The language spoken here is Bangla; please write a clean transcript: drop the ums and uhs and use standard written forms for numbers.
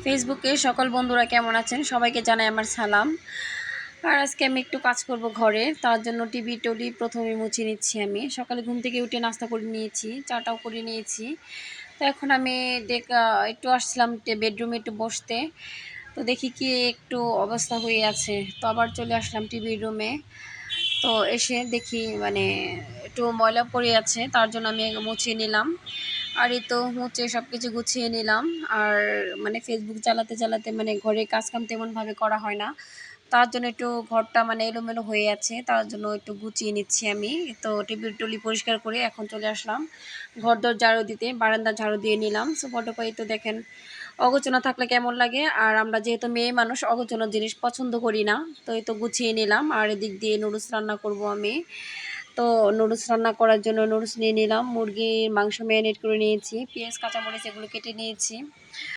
ফেসবুকে সকল বন্ধুরা কেমন আছেন? সবাইকে জানাই আমার সালাম। আর আজকে আমি একটু কাজ করব ঘরে। তার জন্য টিভি টলি প্রথমে মুছে নিচ্ছি আমি। সকালে ঘুম থেকে উঠে নাস্তা করে নিয়েছি, চাটাও করে নিয়েছি। তো এখন আমি একটু আসছিলাম বেডরুমে একটু বসতে। তো দেখি কি একটু অবস্থা হয়ে আছে। তো আবার চলে আসলাম টিভির রুমে। তো এসে দেখি একটু ময়লা পড়ে আছে, তার জন্য আমি মুছিয়ে নিলাম। আর এই তো মুছে সব কিছু গুছিয়ে নিলাম। আর ফেসবুক চালাতে চালাতে ঘরে কাজকাম তেমনভাবে করা হয় না, তার জন্য একটু ঘরটা এলোমেলো হয়ে আছে, তার জন্য একটু গুছিয়ে নিচ্ছি আমি। তো টেবিল টলি পরিষ্কার করে এখন চলে আসলাম ঘরদোর ঝাড়ু দিতে। বারান্দা ঝাড়ু দিয়ে নিলাম। সোফাটোপাই তো দেখেন অগোছালো থাকলে কেমন লাগে, আর আমরা যেহেতু মেয়ে মানুষ অগোছালো জিনিস পছন্দ করি না। তো এই তো গুছিয়ে নিলাম। আর এদিক দিয়ে নুডলস রান্না করব আমি। তো নুডলস রান্না করার জন্য নুডলস নিয়ে নিলাম, মুরগির মাংস ম্যারিনেট করে নিয়েছি, পেঁয়াজ কাঁচামরিচ এগুলো কেটে নিয়েছি।